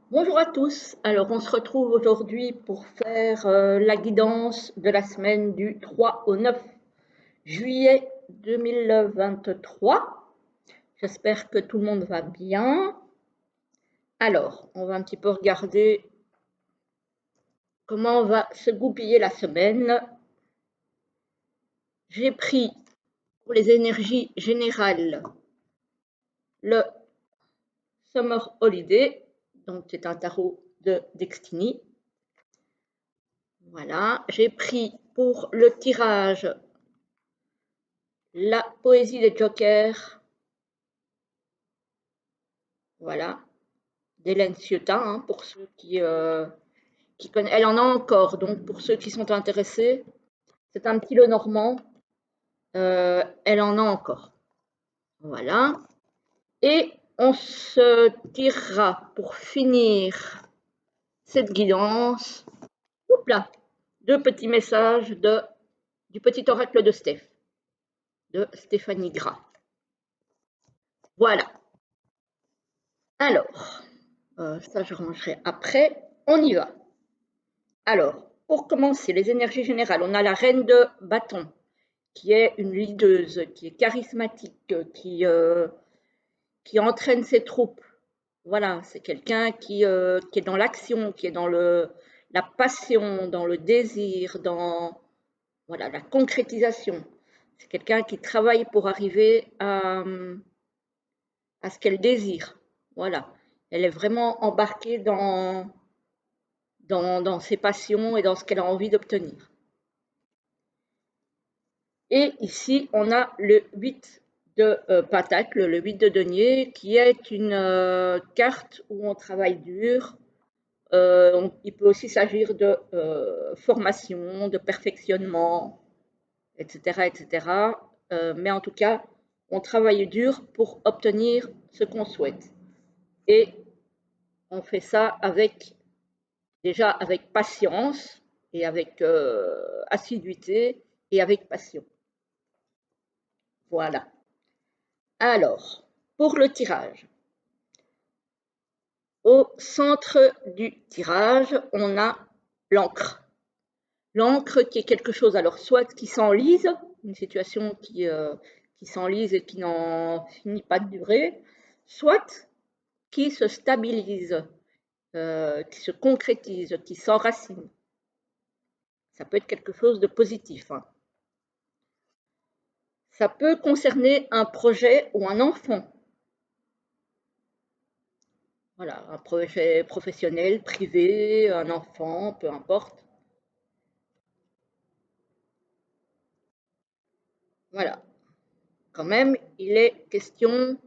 Bonjour à tous. Alors, on se retrouve aujourd'hui pour faire la guidance de la semaine du 3 au 9 juillet 2023. J'espère que tout le monde va bien. Alors, on va un petit peu regarder comment va se goupiller la semaine. J'ai pris pour les énergies générales le Summer Holiday, donc c'est un tarot de Destiny. Voilà, j'ai pris pour le tirage la poésie des jokers, voilà, d'Hélène Ciotin, hein, pour ceux qui connaissent. Elle en a encore, donc pour ceux qui sont intéressés, c'est un petit Lenormand, elle en a encore. Voilà. Et on se tirera pour finir cette guidance, là, deux petits messages du petit oracle de Steph, de Stéphanie Gras. Voilà. Alors, ça je rangerai après. On y va. Alors, pour commencer, les énergies générales, on a la reine de bâton, qui est une leaduse, qui est charismatique, qui entraîne ses troupes. Voilà, c'est quelqu'un qui est dans l'action, qui est dans la passion, dans le désir, dans voilà, la concrétisation. C'est quelqu'un qui travaille pour arriver à ce qu'elle désire. Voilà, elle est vraiment embarquée dans ses passions et dans ce qu'elle a envie d'obtenir. Et ici, on a le 8 de Pentacle, le 8 de denier, qui est une carte où on travaille dur. Il peut aussi s'agir de formation, de perfectionnement, etc. etc. Mais en tout cas, on travaille dur pour obtenir ce qu'on souhaite. Et on fait ça déjà avec patience et avec assiduité et avec passion. Voilà. Alors, pour le tirage, au centre du tirage, on a l'encre. L'encre qui est quelque chose, alors soit qui s'enlise, une situation qui s'enlise et qui n'en finit pas de durer, soit qui se stabilise, qui se concrétise, qui s'enracine. Ça peut être quelque chose de positif, hein. Ça peut concerner un projet ou un enfant. Voilà, un projet professionnel, privé, un enfant, peu importe. Voilà. Quand même, il est question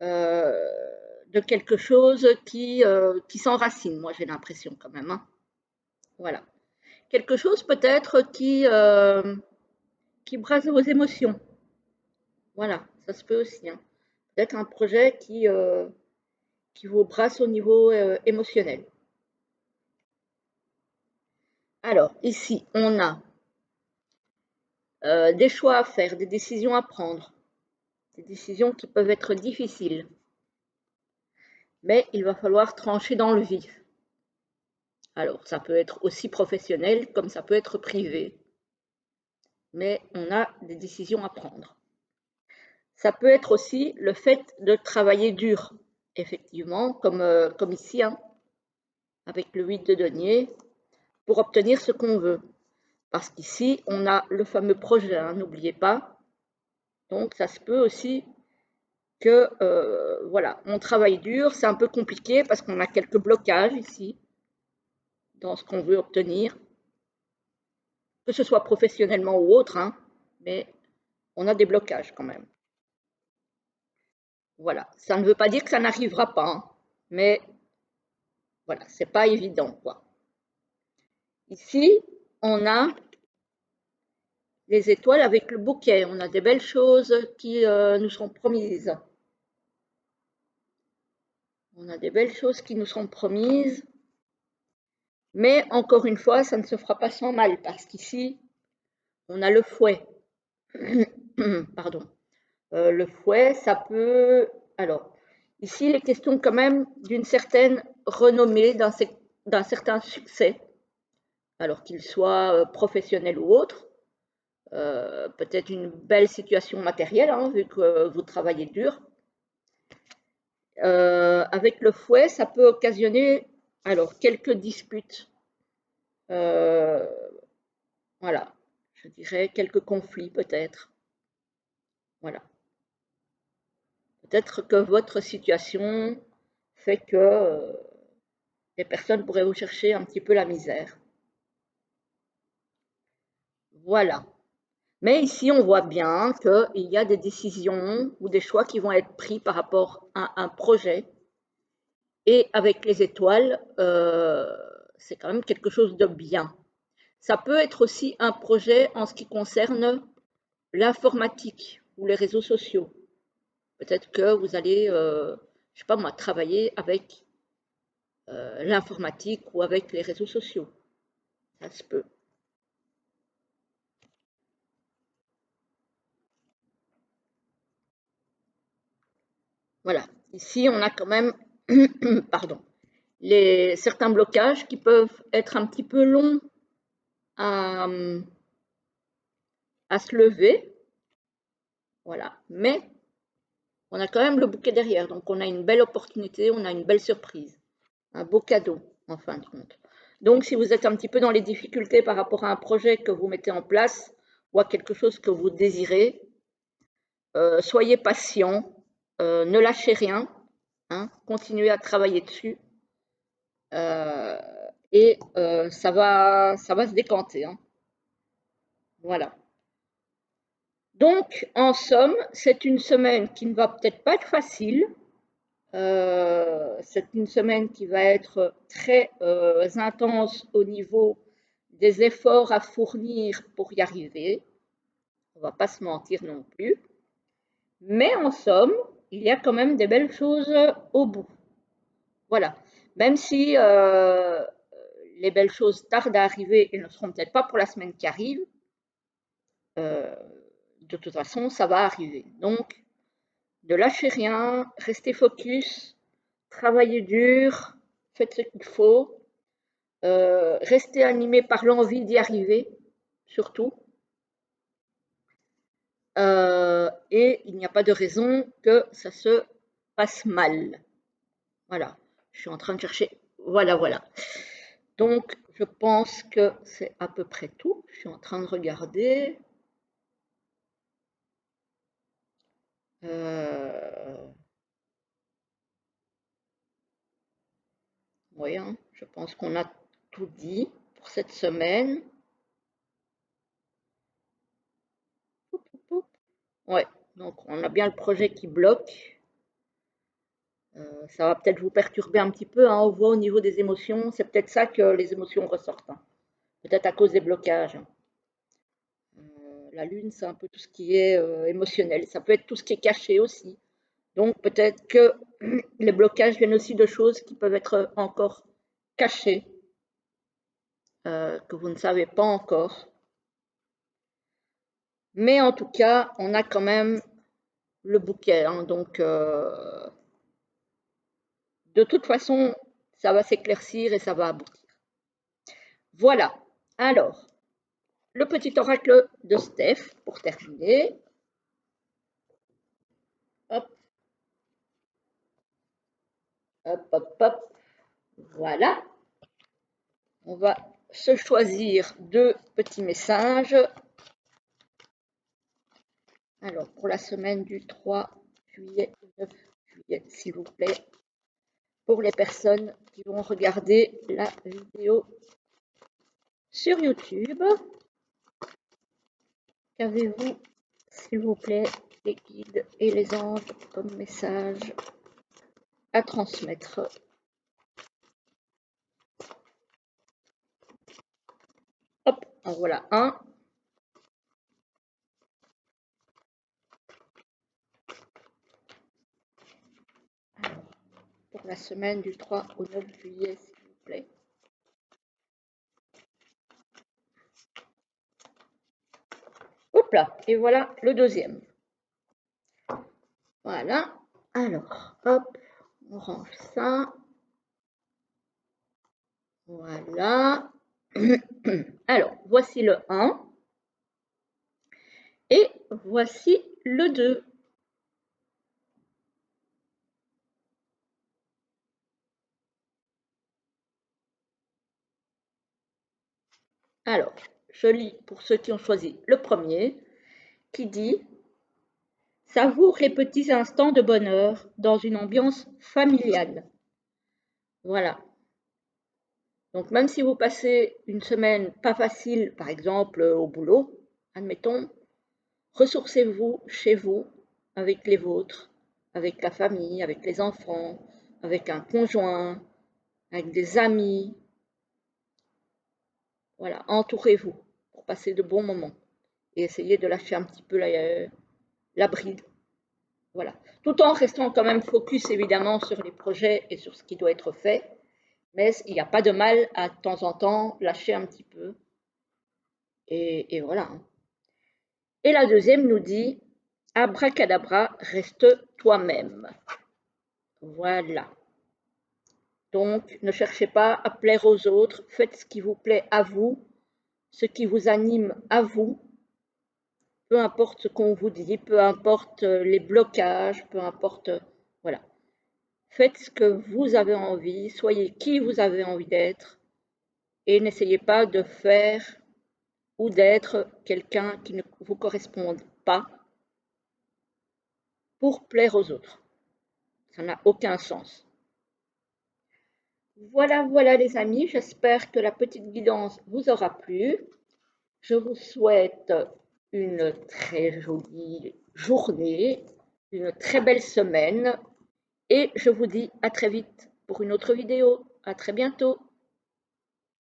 de quelque chose qui s'enracine, moi j'ai l'impression quand même, hein. Voilà. Quelque chose peut-être qui brasse vos émotions. Voilà, ça se peut aussi, hein. Peut-être un projet qui vous brasse au niveau émotionnel. Alors, ici, on a des choix à faire, des décisions à prendre, des décisions qui peuvent être difficiles, mais il va falloir trancher dans le vif. Alors, ça peut être aussi professionnel comme ça peut être privé, mais on a des décisions à prendre. Ça peut être aussi le fait de travailler dur, effectivement, comme ici, hein, avec le 8 de denier, pour obtenir ce qu'on veut. Parce qu'ici, on a le fameux projet, hein, n'oubliez pas. Donc, ça se peut aussi que, voilà, on travaille dur, c'est un peu compliqué parce qu'on a quelques blocages ici, dans ce qu'on veut obtenir, que ce soit professionnellement ou autre, hein, mais on a des blocages quand même. Voilà, ça ne veut pas dire que ça n'arrivera pas, hein, mais voilà, c'est pas évident, quoi. Ici, on a les étoiles avec le bouquet, on a des belles choses qui nous sont promises. On a des belles choses qui nous sont promises, mais encore une fois, ça ne se fera pas sans mal, parce qu'ici, on a le fouet. Pardon. Le fouet, ça peut... Alors, ici, il est question quand même d'une certaine renommé d'un certain succès, alors qu'il soit professionnel ou autre. Peut-être une belle situation matérielle, hein, vu que vous travaillez dur. Avec le fouet, ça peut occasionner alors quelques disputes. Voilà, je dirais quelques conflits peut-être. Voilà. Peut-être que votre situation fait que les personnes pourraient vous chercher un petit peu la misère. Voilà. Mais ici, on voit bien qu'il y a des décisions ou des choix qui vont être pris par rapport à un projet. Et avec les étoiles, c'est quand même quelque chose de bien. Ça peut être aussi un projet en ce qui concerne l'informatique ou les réseaux sociaux. Peut-être que vous allez, je sais pas moi, travailler avec l'informatique ou avec les réseaux sociaux. Ça se peut. Voilà. Ici, on a quand même, pardon, certains blocages qui peuvent être un petit peu longs à, à se lever. Voilà. Mais on a quand même le bouquet derrière. Donc, on a une belle opportunité, on a une belle surprise. Un beau cadeau, en fin de compte. Donc, si vous êtes un petit peu dans les difficultés par rapport à un projet que vous mettez en place ou à quelque chose que vous désirez, soyez patient, ne lâchez rien, hein, continuez à travailler dessus et ça va se décanter. Hein. Voilà. Donc, en somme, c'est une semaine qui ne va peut-être pas être facile. C'est une semaine qui va être très intense au niveau des efforts à fournir pour y arriver. On ne va pas se mentir non plus. Mais en somme, il y a quand même des belles choses au bout. Voilà. Même si les belles choses tardent à arriver et ne seront peut-être pas pour la semaine qui arrive, de toute façon, ça va arriver. Donc, ne lâchez rien, restez focus, travaillez dur, faites ce qu'il faut, restez animé par l'envie d'y arriver, surtout. Et il n'y a pas de raison que ça se passe mal. Voilà, je suis en train de chercher. Voilà, voilà. Donc, je pense que c'est à peu près tout. Je suis en train de regarder. Oui, hein, je pense qu'on a tout dit pour cette semaine. Ouais, donc on a bien le projet qui bloque. Ça va peut-être vous perturber un petit peu, hein, on voit au niveau des émotions, c'est peut-être ça que les émotions ressortent. Hein. Peut-être à cause des blocages. La lune, c'est un peu tout ce qui est émotionnel. Ça peut être tout ce qui est caché aussi. Donc peut-être que les blocages viennent aussi de choses qui peuvent être encore cachées, que vous ne savez pas encore. Mais en tout cas, on a quand même le bouquet. Hein, donc de toute façon, ça va s'éclaircir et ça va aboutir. Voilà. Alors, le petit oracle de Steph pour terminer. Hop, hop, hop, hop. Voilà. On va se choisir deux petits messages. Alors, pour la semaine du 3 juillet au 9 juillet, s'il vous plaît, pour les personnes qui vont regarder la vidéo sur YouTube. Qu'avez-vous, s'il vous plaît, les guides et les anges comme message à transmettre? Hop, en voilà un. Alors, pour la semaine du 3 au 9 juillet, s'il vous plaît. Hop là, et voilà le deuxième. Voilà, alors, hop, on range ça. Voilà. Alors, voici le 1 et voici le 2. Alors, je lis pour ceux qui ont choisi le premier, qui dit « Savoure les petits instants de bonheur dans une ambiance familiale ». Voilà. Donc, même si vous passez une semaine pas facile, par exemple au boulot, admettons, ressourcez-vous chez vous, avec les vôtres, avec la famille, avec les enfants, avec un conjoint, avec des amis. Voilà, entourez-vous pour passer de bons moments et essayez de lâcher un petit peu la bride. Voilà. Tout en restant quand même focus évidemment sur les projets et sur ce qui doit être fait. Mais il n'y a pas de mal à de temps en temps lâcher un petit peu. Et voilà. Et la deuxième nous dit « Abracadabra, reste toi-même ». Voilà. Donc, ne cherchez pas à plaire aux autres, faites ce qui vous plaît à vous, ce qui vous anime à vous, peu importe ce qu'on vous dit, peu importe les blocages, peu importe, voilà. Faites ce que vous avez envie, soyez qui vous avez envie d'être et n'essayez pas de faire ou d'être quelqu'un qui ne vous corresponde pas pour plaire aux autres. Ça n'a aucun sens. Voilà, voilà les amis, j'espère que la petite guidance vous aura plu. Je vous souhaite une très jolie journée, une très belle semaine et je vous dis à très vite pour une autre vidéo. À très bientôt.